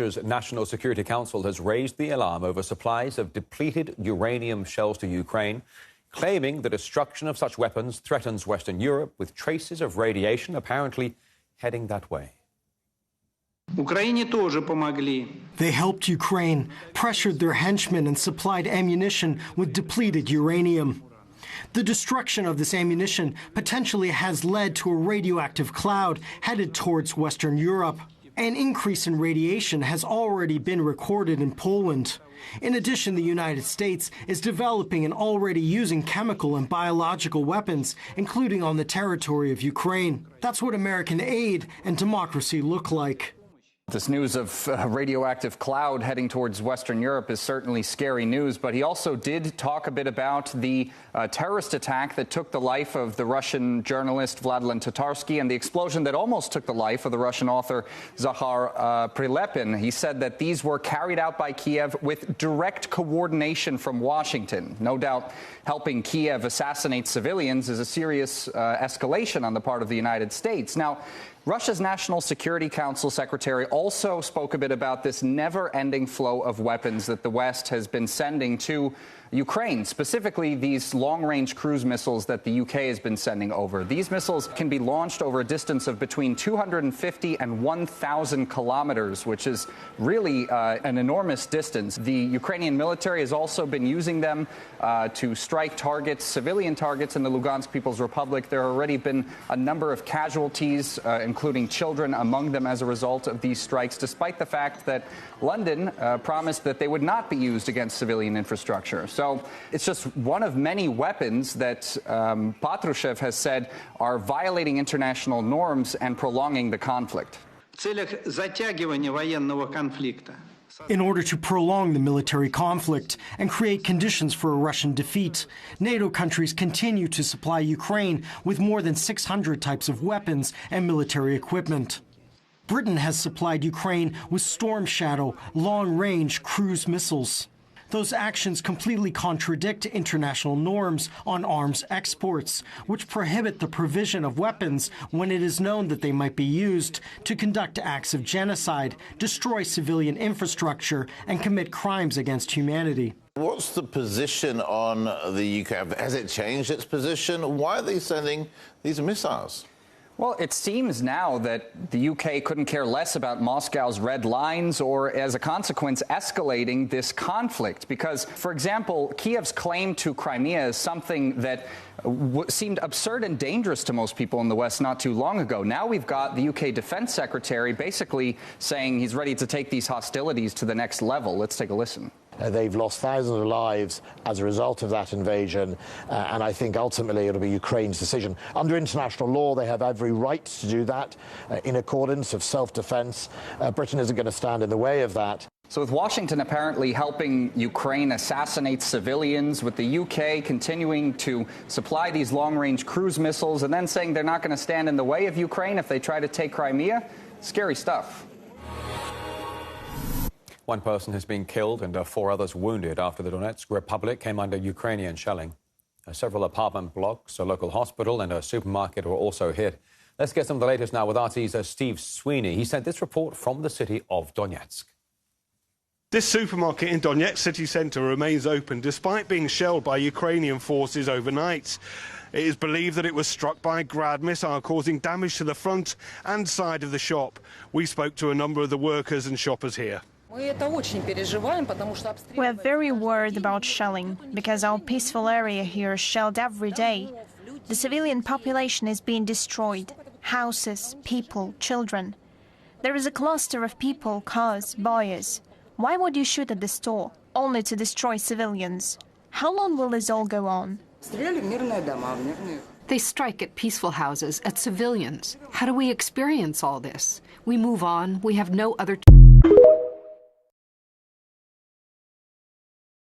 Russia's National Security Council has raised the alarm over supplies of depleted uranium shells to Ukraine, claiming the destruction of such weapons threatens Western Europe, with traces of radiation apparently heading that way. They helped Ukraine, pressured their henchmen and supplied ammunition with depleted uranium. The destruction of this ammunition potentially has led to a radioactive cloud headed towards Western Europe. An increase in radiation has already been recorded in Poland. In addition, the United States is developing and already using chemical and biological weapons, including on the territory of Ukraine. That's what American aid and democracy look like. This news of a radioactive cloud heading towards Western Europe is certainly scary news, but he also did talk a bit about the terrorist attack that took the life of the Russian journalist Vladlen Tatarsky and the explosion that almost took the life of the Russian author Zakhar Prilepin. He said that these were carried out by Kiev with direct coordination from Washington. No doubt helping Kiev assassinate civilians is a serious escalation on the part of the United States. Now, Russia's National Security Council secretary also spoke a bit about this never-ending flow of weapons that the West has been sending to Ukraine, specifically these long-range cruise missiles that the UK has been sending over. These missiles can be launched over a distance of between 250 and 1,000 kilometers, which is really an enormous distance. The Ukrainian military has also been using them to strike targets, civilian targets in the Lugansk People's Republic. There have already been a number of casualties, including children among them as a result of these strikes, despite the fact that London promised that they would not be used against civilian infrastructure. So it's just one of many weapons that Patrushev has said are violating international norms and prolonging the conflict. In order to prolong the military conflict and create conditions for a Russian defeat, NATO countries continue to supply Ukraine with more than 600 types of weapons and military equipment. Britain has supplied Ukraine with Storm Shadow long-range cruise missiles. Those actions completely contradict international norms on arms exports, which prohibit the provision of weapons when it is known that they might be used to conduct acts of genocide, destroy civilian infrastructure, and commit crimes against humanity. What's the position on the UK? Has it changed its position? Why are they sending these missiles? Well, it seems now that the UK couldn't care less about Moscow's red lines or, as a consequence, escalating this conflict. Because, for example, Kiev's claim to Crimea is something that seemed absurd and dangerous to most people in the West not too long ago. Now we've got the UK Defense Secretary basically saying he's ready to take these hostilities to the next level. Let's take a listen. They've lost thousands of lives as a result of that invasion, and I think ultimately it'll be Ukraine's decision. Under international law, they have every right to do that in accordance of self-defense. Britain isn't going to stand in the way of that. So with Washington apparently helping Ukraine assassinate civilians, with the UK continuing to supply these long-range cruise missiles and then saying they're not going to stand in the way of Ukraine if they try to take Crimea, scary stuff. One person has been killed and 4 others wounded after the Donetsk Republic came under Ukrainian shelling. Several apartment blocks, a local hospital and a supermarket were also hit. Let's get some of the latest now with RT's Steve Sweeney. He sent this report from the city of Donetsk. This supermarket in Donetsk city centre remains open despite being shelled by Ukrainian forces overnight. It is believed that it was struck by a Grad missile, causing damage to the front and side of the shop. We spoke to a number of the workers and shoppers here. We're very worried about shelling, because our peaceful area here is shelled every day. The civilian population is being destroyed. Houses, people, children. There is a cluster of people, cars, buyers. Why would you shoot at the store, only to destroy civilians? How long will this all go on? They strike at peaceful houses, at civilians. How do we experience all this? We move on. We have no other